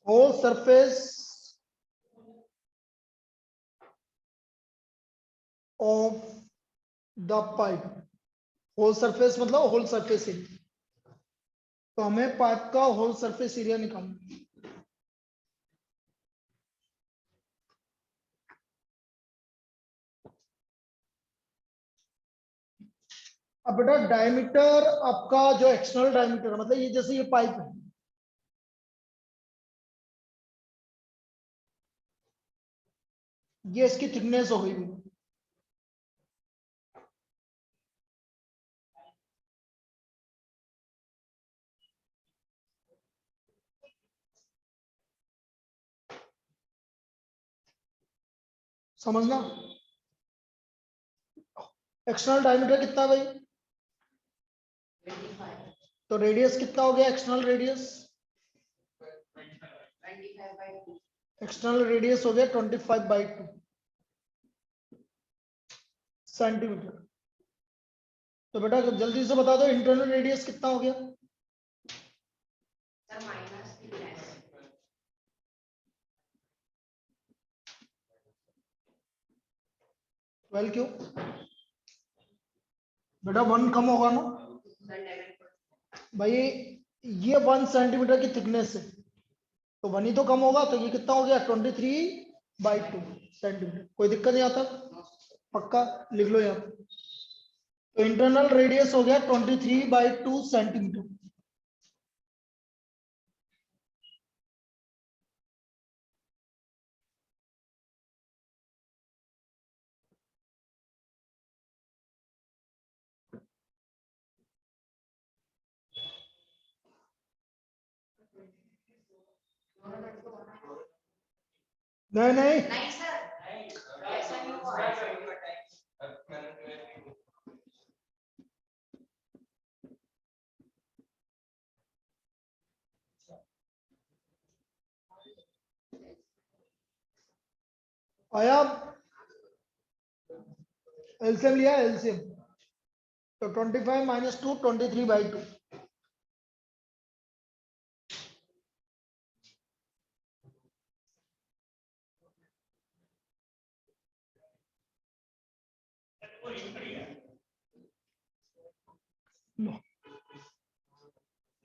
whole surface of the pipe, whole surface मतलब whole surface area, तो हमें pipe का होल सरफेस एरिया निकालना है। अब बेटा डायमीटर आपका जो एक्सटर्नल डायमीटर मतलब ये जैसे ये पाइप है, ये इसकी थिकनेस हो गई, समझना। एक्सटर्नल डायमीटर कितना भाई, 25 तो रेडियस कितना हो गया एक्सटर्नल रेडियस, 25/2 एक्सटर्नल रेडियस हो गया 25/2 सेंटीमीटर। तो बेटा जल्दी से बता दो इंटरनल रेडियस कितना हो गया, सर माइनस थिकनेस 12 क्यों बेटा, 1 कम होगा ना सर 11 भाई, ये 1 सेंटीमीटर की थिकनेस है तो 1 ही तो कम होगा, तो ये कितना हो गया 23/2 सेंटीमीटर। कोई दिक्कत नहीं आता, पक्का लिख लो यहाँ। तो इंटरनल रेडियस हो गया 23/2 सेंटीमीटर। नहीं नहीं, नहीं सर ऐसा नहीं हुआ। आया एलसीएम लिया, एलसीएम तो 25 - 2 23/2।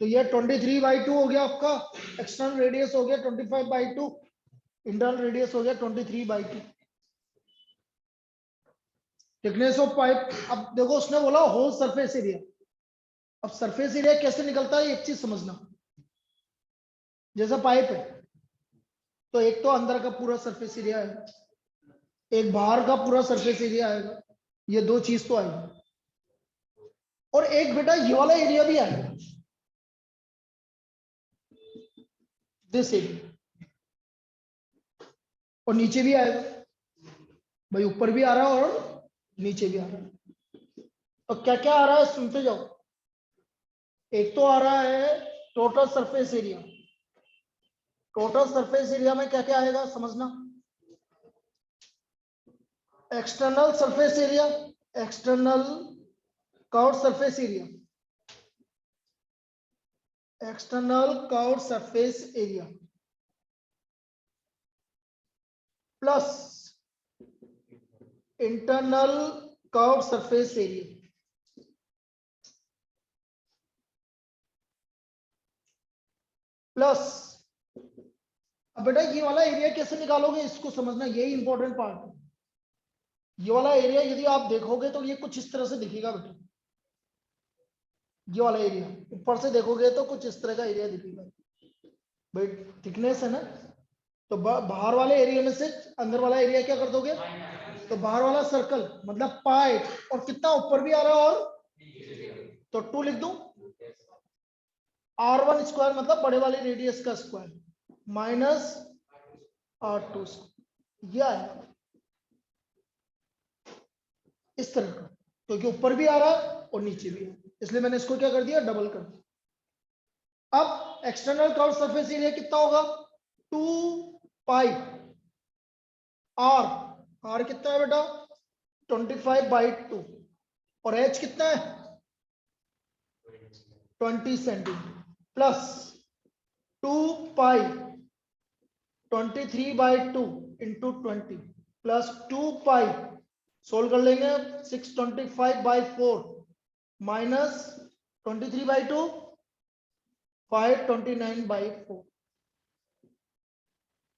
तो ये 23/2 हो गया आपका, एक्सटर्नल रेडियस हो गया 25/2, इंटरनल रेडियस हो गया 23/2। थिकनेस ऑफ पाइप, अब देखो उसने बोला होल सरफेस एरिया। अब सरफेस एरिया कैसे निकलता है एक चीज समझना, जैसा पाइप है तो एक तो अंदर का पूरा सरफेस एरिया है, एक बाहर का पूरा सरफेस एरिया आएगा, ये दो चीज तो आएगी, और एक बेटा ये वाला एरिया भी आएगा, दिस एरिया, और नीचे भी आएगा भाई, ऊपर भी आ रहा है और नीचे भी आ रहा है। तो क्या क्या आ रहा है सुनते जाओ। एक तो आ रहा है total surface area, total surface area में क्या क्या आएगा समझना। External surface area, external curved surface area, external curved surface area plus internal curved surface area plus, अब बेटा ये वाला एरिया कैसे निकालोगे इसको समझना, यही इंपॉर्टेंट पार्ट है। ये वाला एरिया यदि आप देखोगे तो ये कुछ इस तरह से दिखेगा बेटा, ये वाला एरिया ऊपर से देखोगे तो कुछ इस तरह का एरिया दिखेगा भाई, थिकनेस है ना, तो बाहर वाले एरिया में से अंदर वाला एरिया क्या कर दोगे, तो बाहर वाला सर्कल मतलब पाइप, और कितना ऊपर भी आ रहा है, और तो 2 लिख दूं, R1 स्क्वायर मतलब बड़े वाले रेडियस का स्क्वायर माइनस R2 स्क्वायर, ये आएगा इस तरह का, क्योंकि ऊपर भी आ रहा है और नीचे भी है, इसलिए मैंने इसको क्या कर दिया डबल कर दिया। अब एक्सटर्नल कर्व सरफेस एरिया कितना होगा, 2 पाई आर, आर कितना है बेटा 25/2, और एच कितना है 20 सेंटीमीटर, प्लस 2 पाई 23/2 इंटू 20 प्लस 2 पाई, सोल्व कर लेंगे, 625/4 माइनस 23/2 529/4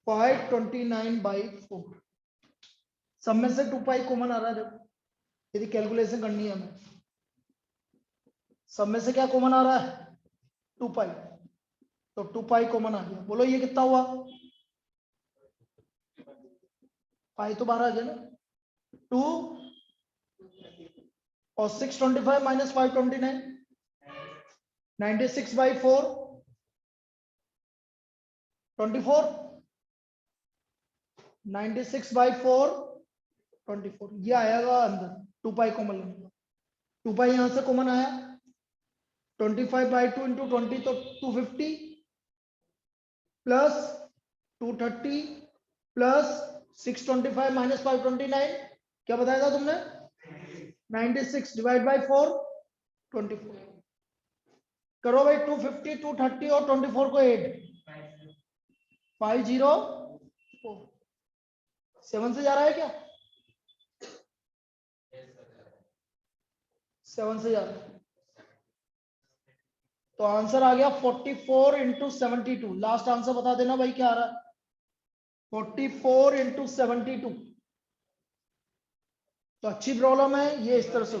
529/4। सब में से 2 पाई कॉमन आ रहा है, देखो यदि कैलकुलेशन करनी है हमें, सब में से क्या कॉमन आ रहा है, 2 पाई, तो 2 पाई कॉमन आ गया। बोलो ये कितना हुआ, पाई तो बाहर आ गया ना, 2 और 625 माइनस 529 96/4 24 96/4 24 ये आएगा अंदर, 2 पाई कॉमन लेंगे, 2 पाई यहां से कॉमन आया, 25/2 इंटू 20 तो 250 प्लस 230 प्लस 625 माइनस 529 क्या बताया था तुमने, 96 डिवाइड बाय 4 24। करो भाई 250 230 और 24 को ऐड, 504 7 से जा रहा है क्या, 7 से जा रहा है, तो आंसर आ गया 44 इंटू 72। लास्ट आंसर बता देना भाई क्या आ रहा है, 44 इंटू 72। तो अच्छी प्रॉब्लम है ये, इस तरह से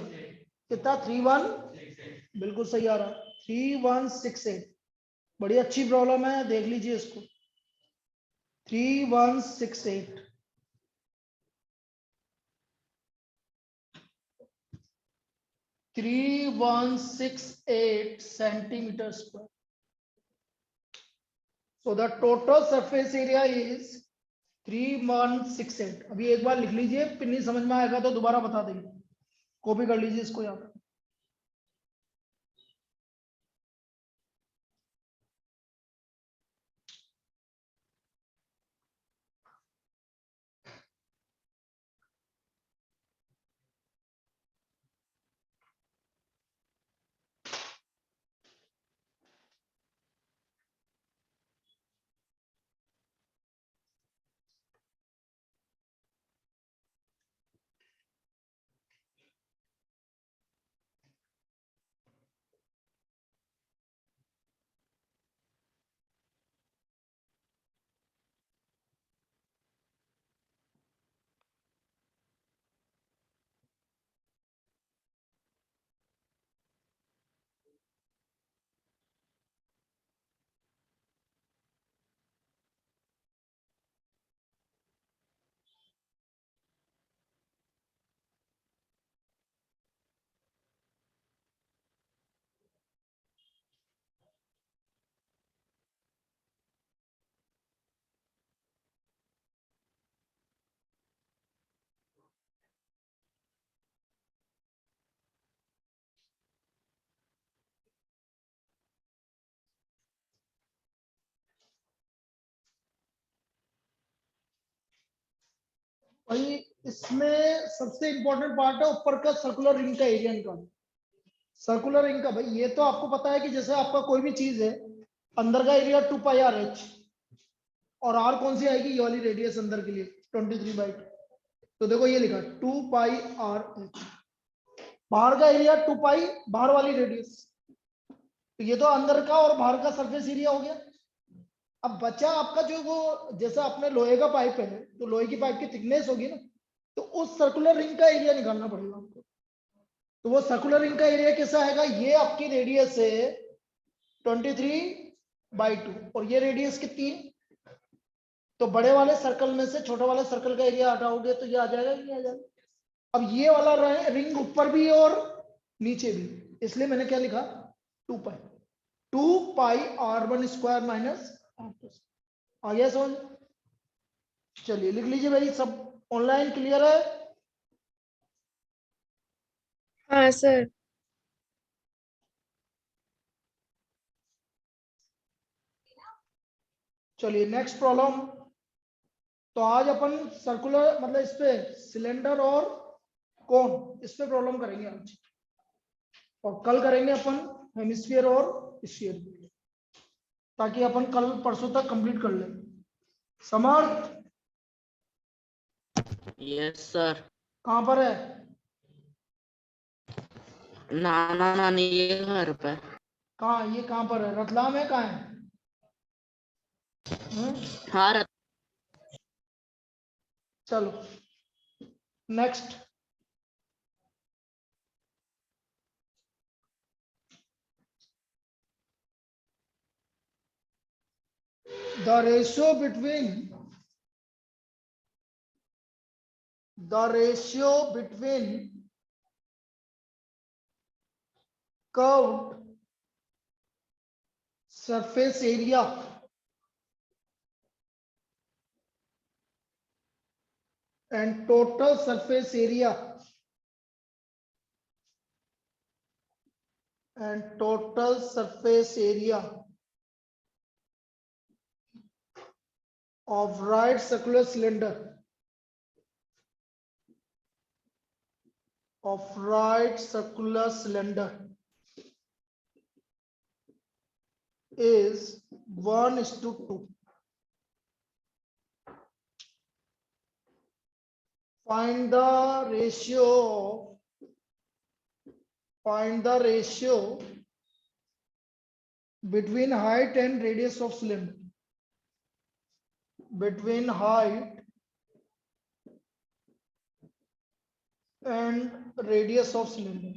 कितना 31, बिल्कुल सही आ रहा है 3168। बड़ी अच्छी प्रॉब्लम है, देख लीजिए इसको, 3168। Centimetre square. So the total surface area is 3168। अभी एक बार लिख लीजिए, फिर नहीं समझ में आएगा तो दोबारा बता देंगे, कॉपी कर लीजिए इसको यहाँ पे। भाई इसमें सबसे इंपॉर्टेंट पार्ट है ऊपर का सर्कुलर रिंग का एरिया निकालना। सर्कुलर रिंग का भाई ये तो आपको पता है कि जैसे आपका कोई भी चीज है, अंदर का एरिया 2 पाई आर एच, और आर कौन सी आएगी, ये वाली रेडियस अंदर के लिए 23/2। तो देखो ये लिखा 2 पाई आर एच, बाहर का एरिया 2 पाई, बाहर वाली रेडियस, तो ये तो अंदर का और बाहर का सरफेस एरिया हो गया। अब बचा आपका जो वो, जैसा अपने लोहे का पाइप है तो लोहे की पाइप की थिकनेस होगी ना, तो उस सर्कुलर रिंग का एरिया निकालना पड़ेगा आपको। तो वो सर्कुलर रिंग का एरिया कैसा आएगा, ये आपकी रेडियस है 23/2 और ये रेडियस कितनी है, तो बड़े वाले सर्कल में से छोटे वाले सर्कल का एरिया हटाओगे तो ये आ जाएगा कि नहीं आ जाएगा। अब ये वाला रिंग ऊपर भी है और नीचे भी, इसलिए मैंने क्या लिखा 2 पाई, 2 पाई r1 स्क्वायर माइनस r2। आ गया समझ, चलिए लिख लीजिए भाई, सब ऑनलाइन क्लियर है। हाँ सर। चलिए नेक्स्ट प्रॉब्लम। तो आज अपन सर्कुलर मतलब इस पे सिलेंडर और कोन, इस पे प्रॉब्लम करेंगे आज, और कल करेंगे अपन हेमिस्फीयर और स्फीयर, ताकि अपन कल परसों तक कंप्लीट कर लें। समर्थ यस सर। कहाँ पर है? नाना नानी के घर पे। कहाँ, ये कहाँ पर है? रतलाम है? कहाँ है? हाँ चलो next. The ratio between curved surface area and total surface area of right circular cylinder is 1:2. Find the ratio between height and radius of cylinder. Between height and radius of cylinder.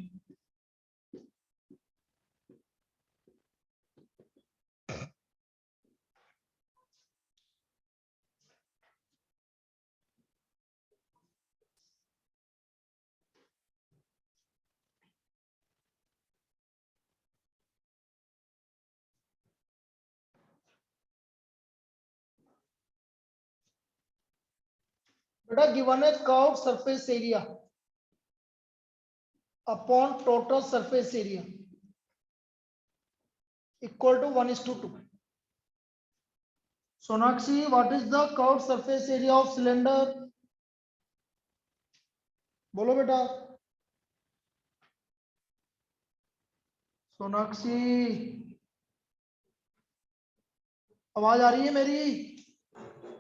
Beta, given a curved surface area upon total surface area equal to 1:2. Sonakshi, what is the curved surface area of cylinder? बोलो बेटा। सोनाक्षी, आवाज आ रही है मेरी?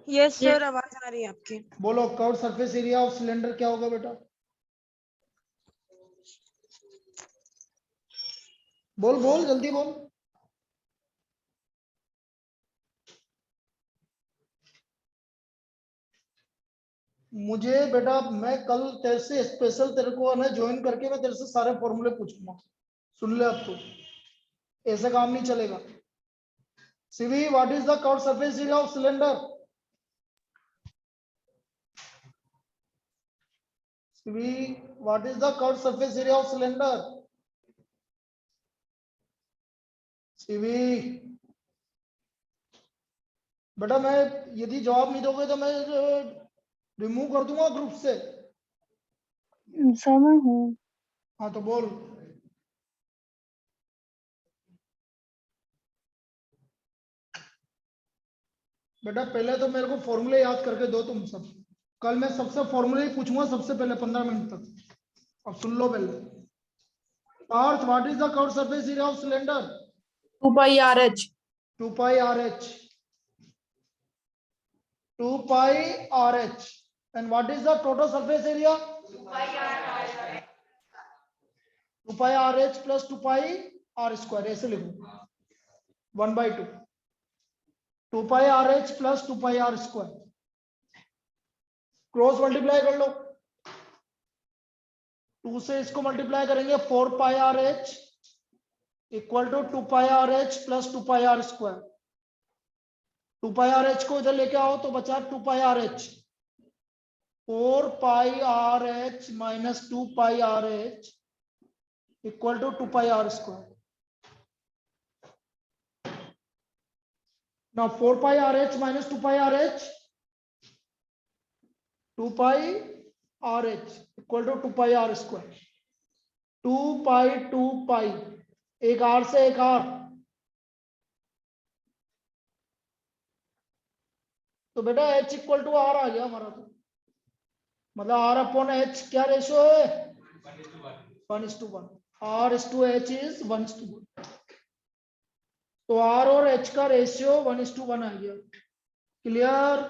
Yes sir, आवाज आ रही है आपकी। बोलो curve surface area of cylinder क्या होगा बेटा? बोल बोल जल्दी बोल। मुझे बेटा, मैं कल तेरे से स्पेशल तेरे को ना ज्वाइन करके मैं तेरे से सारे फॉर्मूले पूछूंगा। सुन ले अब तो, ऐसा काम नहीं चलेगा। CV, what is the curve surface area of cylinder? CV, what is the curve surface area of cylinder? CV बेटा, मैं यदि जवाब नहीं दोगे तो मैं रिमूव कर दूंगा ग्रुप से। सर मैं हूँ। हाँ तो बोल। बेटा पहले तो मेरे को फॉर्मूले याद करके दो तुम सब। कल मैं सबसे फॉर्मूले ही पूछूंगा सबसे पहले 15 मिनट तक। अब सुन लो पहले। Parth, what is the curve surface area of cylinder? 2 pi RH। 2 pi RH। 2 pi RH। and what is the total surface area? 2 pi RH plus 2 pi R square, ऐसे लिखो 1/2। 2 pi RH plus 2 pi R square, cross multiply कर लो। 2 से इसको multiply करेंगे 4 pi RH equal to 2 pi RH plus 2 pi R square. 2 pi RH को इधर लेके आओ तो बचा 2 pi RH। 4 pi RH minus 2 pi RH equal to 2 pi R square. Now 4 pi RH minus 2 pi RH, 2 pi RH equal to 2 pi R square। 2 pi, एक R से एक R, तो बेटा H इक्वल टू R आ गया हमारा। तो मतलब R upon H क्या रेशियो है? 1:1। R is to H is 1:1। तो R और H का रेशियो 1:1 आ गया। क्लियर,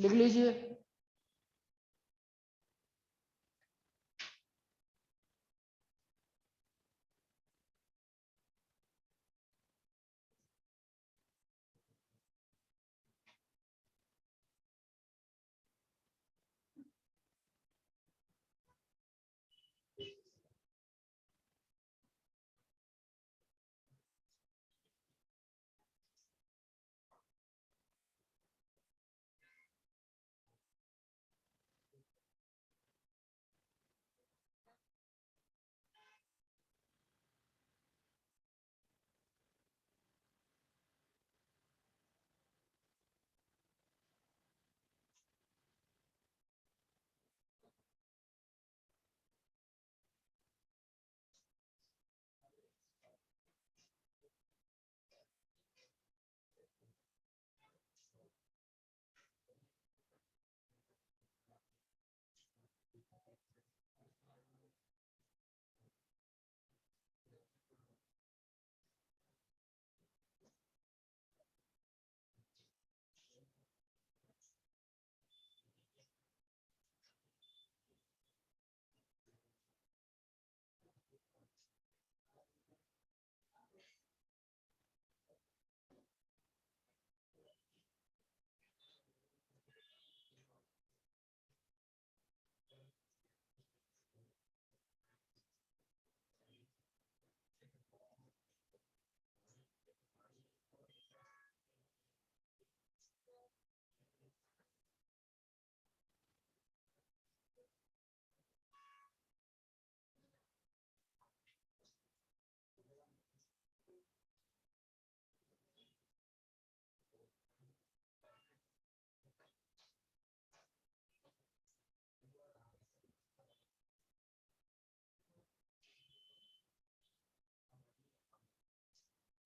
लिख लीजिए।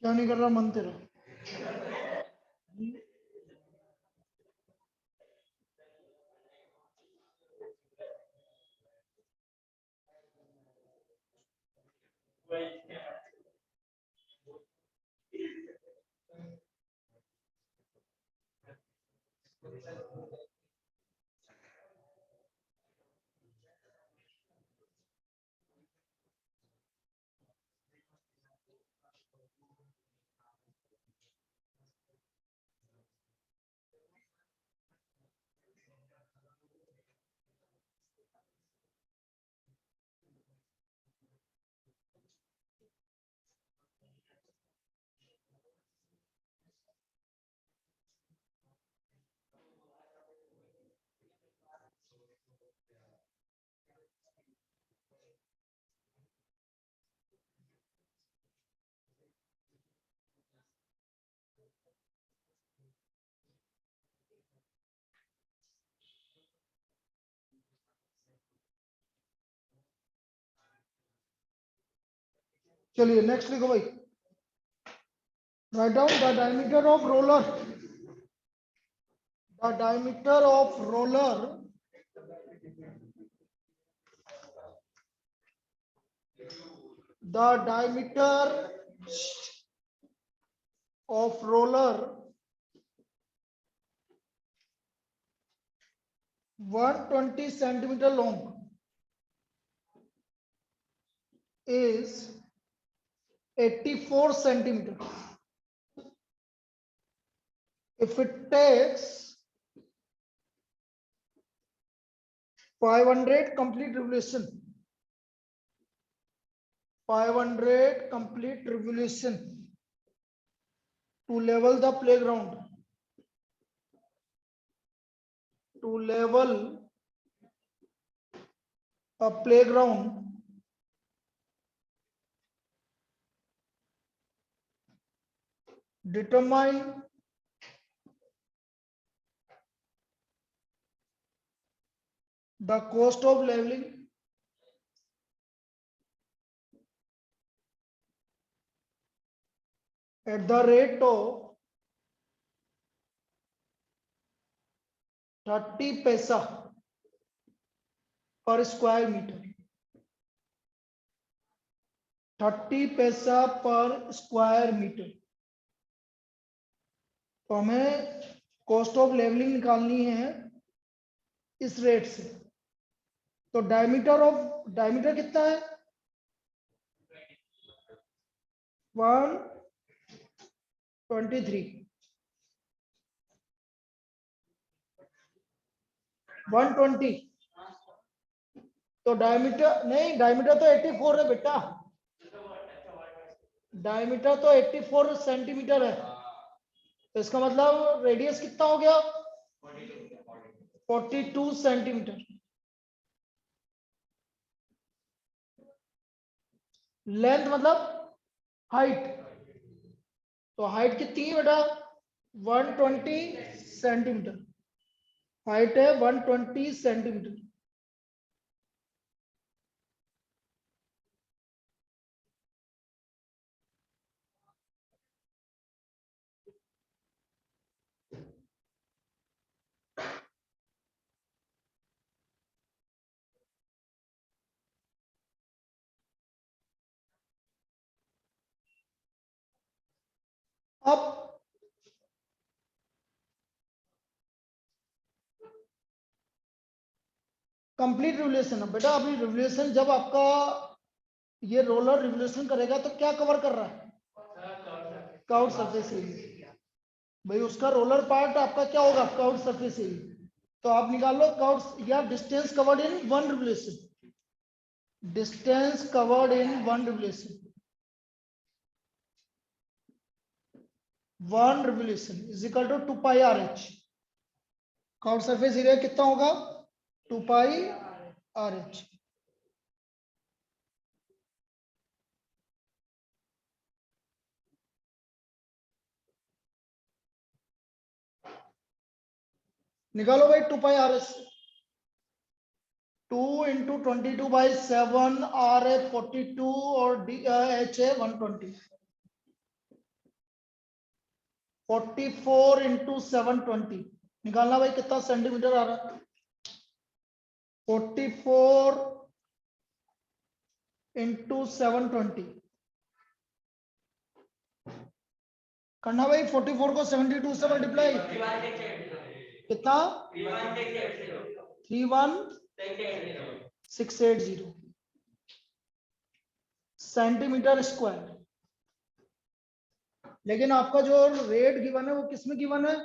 क्या नहीं कर रहा मन तेरा? चलिए नेक्स्ट लिखो भाई। Write down the diameter of roller, the diameter of roller the diameter of roller 120 centimeter long is 84 centimeter. If it takes 500 complete revolution, 500 complete revolution to level the playground, to level a playground, determine the cost of leveling at the rate of 30 paisa per square meter. 30 paisa per square meter. तो हमें cost of levelling निकालनी है इस rate से। तो diameter कितना है 123 120। तो डायमीटर तो 84 है बेटा, डायमीटर तो 84 सेंटीमीटर है। तो इसका मतलब रेडियस कितना हो गया 42 सेंटीमीटर। लेंथ मतलब हाइट, तो हाइट कितनी है बेटा 120 सेंटीमीटर, हाइट है 120 सेंटीमीटर। अब कंप्लीट रिवोल्यूशन। अब बेटा अभी रिवोल्यूशन जब आपका ये रोलर रिवोल्यूशन करेगा तो क्या कवर कर रहा है कर्व्ड सरफेस एरिया। भाई उसका रोलर पार्ट आपका क्या होगा कर्व्ड सरफेस एरिया। तो आप निकाल लो कर्व्ड या distance covered in one revolution, distance covered in one revolution, one revolution is equal to 2 pi R H. Curved surface area कितना होगा 2 पाई आर एच। निकालो भाई 2 pi R H. 2 into 22/7 R A 42 और D H A 120। 44 into 720 निकालना भाई कितना centimetre आ रहा है 44 इंटू 720 करना भाई 44 को 72 से मल्टीप्लाई कितना 31680 सेंटीमीटर स्क्वायर। लेकिन आपका जो रेट गिवन है वो किसमें गिवन है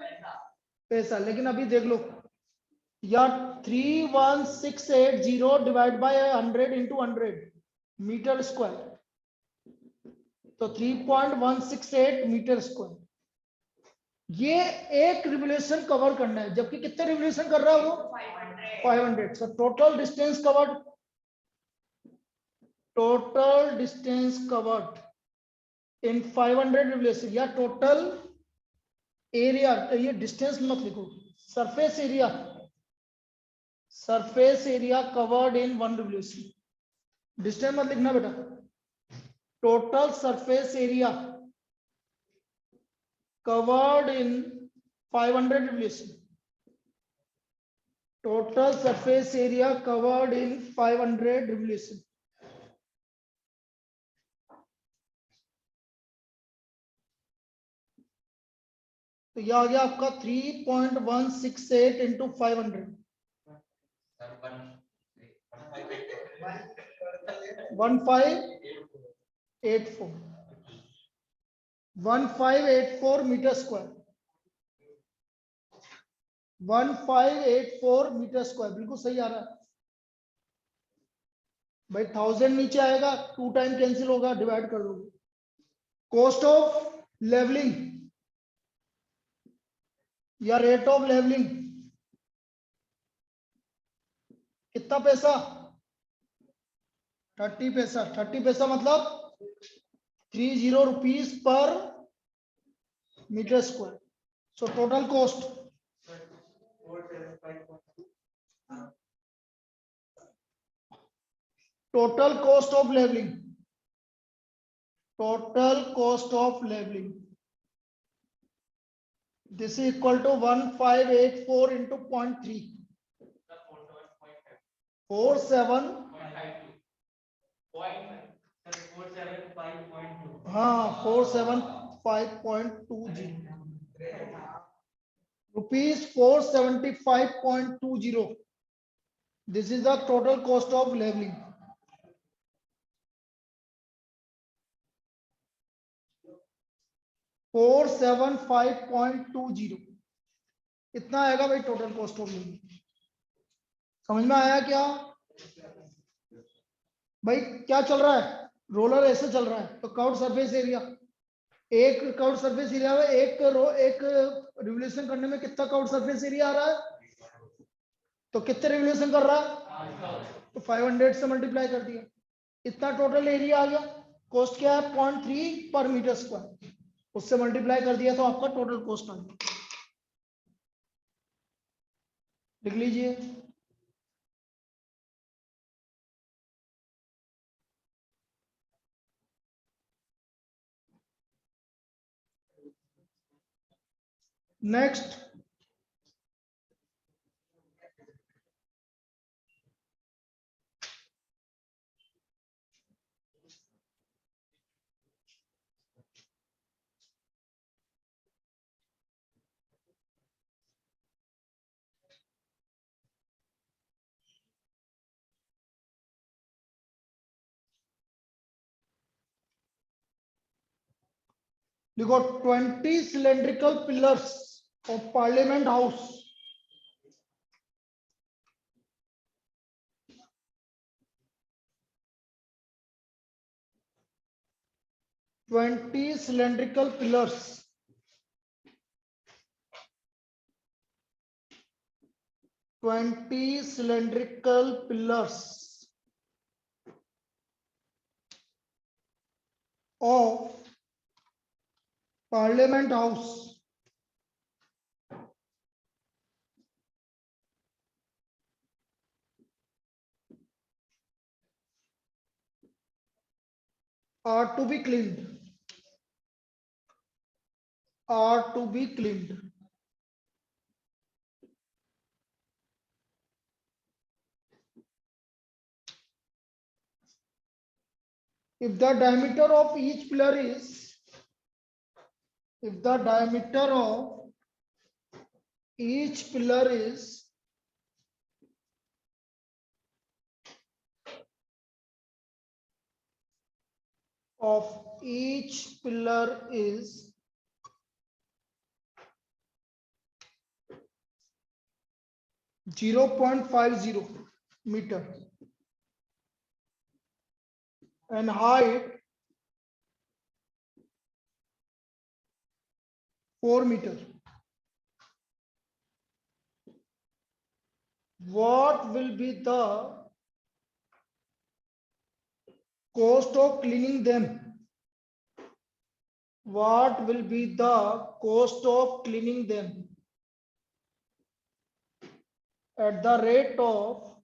पैसा। लेकिन अभी देख लो या 31680 divide by 100 into 100 metre square, तो 3.168 मीटर स्क्वायर। ये एक रिवोल्यूशन कवर करना है, जबकि कितने रिवोल्यूशन कर रहा है वो 500। So total distance covered, total distance covered इन 500 रिवोल्यूशन या टोटल एरिया। ये डिस्टेंस मत लिखो, surface area, surface area covered in one revolution. Distance मत लिखना बेटा, total surface area covered in 500 revolution, total surface area covered in 500 revolution। तो यह आ गया आपका 3.168 into 500 1584 metre square, 1584 metre square बिल्कुल सही आ रहा है भाई। 1000 नीचे आएगा 2 टाइम कैंसिल होगा, डिवाइड कर दोगे। कॉस्ट ऑफ लेवलिंग या रेट ऑफ लेवलिंग कितना पैसा 30 पैसा। 30 पैसा मतलब 30 रुपीस पर metre square. So total cost total cost of leveling, total cost of leveling, this is equal to 1584 into 0.3 47 हाँ 475.20 ₹475.20. This is the total cost of leveling. $475.20 इतना आएगा भाई टोटल कॉस्ट ऑफ लेवलिंग। समझ में आया क्या भाई? क्या चल रहा है? रोलर ऐसे चल रहा है तो कर्व्ड सरफेस एरिया, एक कर्व्ड सरफेस एरिया में एक रिवोल्यूशन करने में कितना कर्व्ड सरफेस एरिया आ रहा है? तो कितने रिवोल्यूशन कर रहा है? तो 500 से मल्टीप्लाई कर दिया, इतना टोटल एरिया आ गया। कॉस्ट क्या है? 0.3 पर मीटर स्क्वायर, उससे मल्टीप्लाई कर दिया तो आपका टोटल कॉस्ट आ गया। लिख लीजिए। नेक्स्ट, देखो 20 cylindrical pillars of Parliament House, $20 cylindrical pillars of Parliament House are to be cleaned. If the diameter of each pillar is, of each pillar is 0.50 meter and height 4 meter, what will be the cost of cleaning them? What will be the cost of cleaning them at the rate of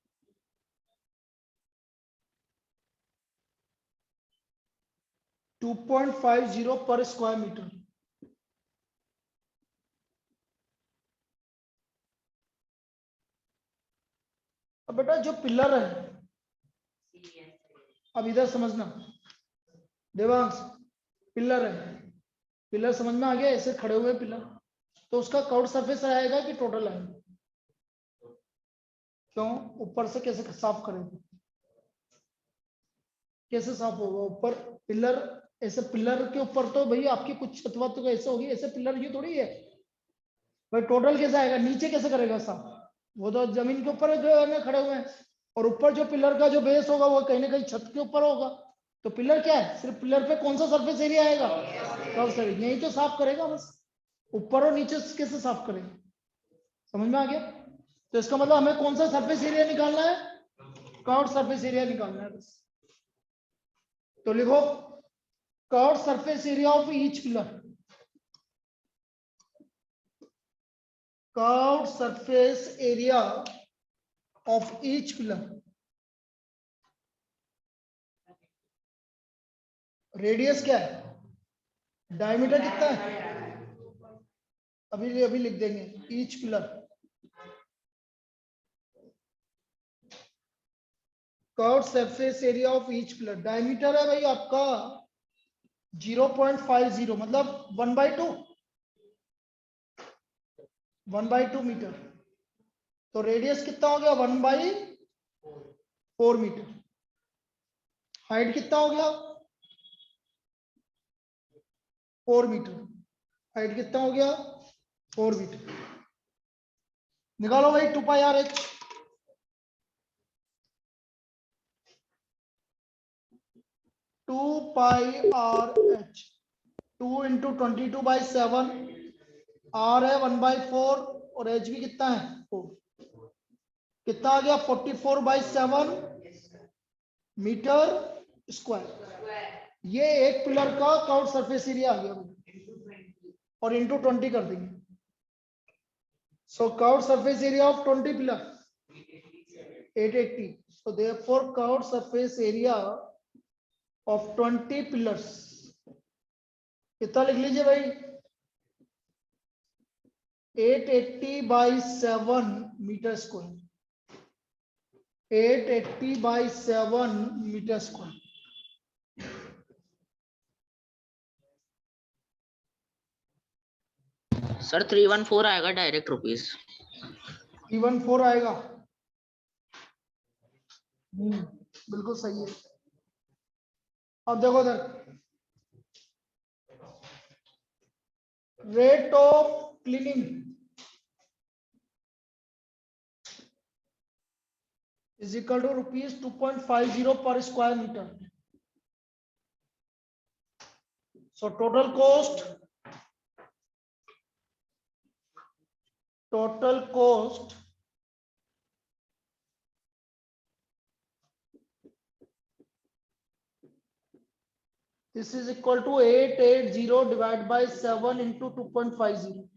$2.50 per square meter? अब बेटा जो pillar है, अब इधर समझना Devansh, pillar है, pillar समझ में आ गया? ऐसे खड़े हुए पिलर, तो उसका कर्व्ड सरफेस आएगा कि टोटल आएगा? क्यों? ऊपर से कैसे साफ करेंगे? कैसे साफ होगा? ऊपर पिलर, ऐसे पिलर के ऊपर तो भाई आपकी कुछ छतवत तो ऐसे होगी, ऐसे पिलर ये थोड़ी है भाई। टोटल कैसे आएगा? नीचे कैसे करेगा साफ? वो तो जमीन के ऊपर खड़े हुए हैं, और ऊपर जो पिलर का जो बेस होगा वो कहीं ना कहीं छत के ऊपर होगा। तो पिलर क्या है? सिर्फ पिलर पे कौन सा सरफेस एरिया आएगा? कर्व सरफेस, यही तो साफ करेगा बस। ऊपर और नीचे कैसे साफ करेगा? समझ में आ गया? तो इसका मतलब हमें कौन सा सरफेस एरिया निकालना है? कर्व्ड सरफेस एरिया निकालना है बस। तो लिखो curved surface area of each pillar, curved surface area of each pillar. Radius क्या है? डायमीटर कितना है? अभी लिख देंगे each pillar, curved surface area of each pillar. Diameter है भाई आपका 0.50, मतलब 1/2। 1/2 मीटर। तो रेडियस कितना हो गया 1/4 मीटर। हाइट कितना हो गया 4 मीटर। हाइट कितना हो गया 4 मीटर। निकालो भाई 2 pi R H. Two pi R H 2 into 22/7 R है 1/4 और एच भी कितना है 4। कितना आ गया 44/7 मीटर स्क्वायर। ये एक पिलर का कर्व सरफेस एरिया आ गया और इंटू 20 कर देंगे। So curve surface area of 20 pillar 880। so therefore curved surface area of 20 pillars कितना लिख लीजिए भाई 880/7 metre square. 880/7 metre square. Sir 314 आएगा डायरेक्ट रुपीस। 314 आएगा। बिल्कुल सही है। अब देखो इधर rate of cleaning is equal to rupees 2.50 per square meter. So total cost this is equal to 880 divided by 7 into 2.50।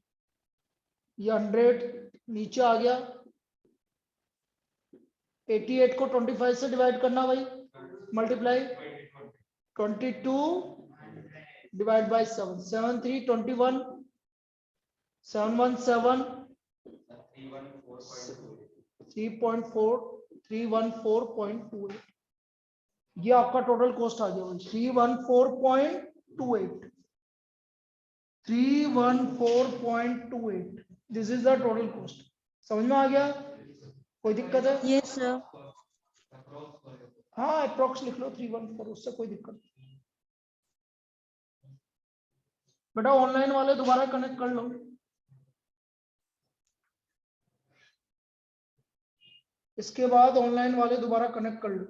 ये 100 नीचे आ गया। 88 को 25 से डिवाइड करना भाई मल्टीप्लाई 22 डिवाइड बाय 7 7 3 21 7 1 7 314.28। ये आपका टोटल कॉस्ट आ गया 314.28। 314.28 this is the total cost. समझ में आ गया कोई दिक्कत है? Yes sir. हाँ अप्रोक्स लिख लो 314 उससे कोई दिक्कत नहीं। बेटा ऑनलाइन वाले दोबारा कनेक्ट कर लो। इसके बाद ऑनलाइन वाले दोबारा कनेक्ट कर लो।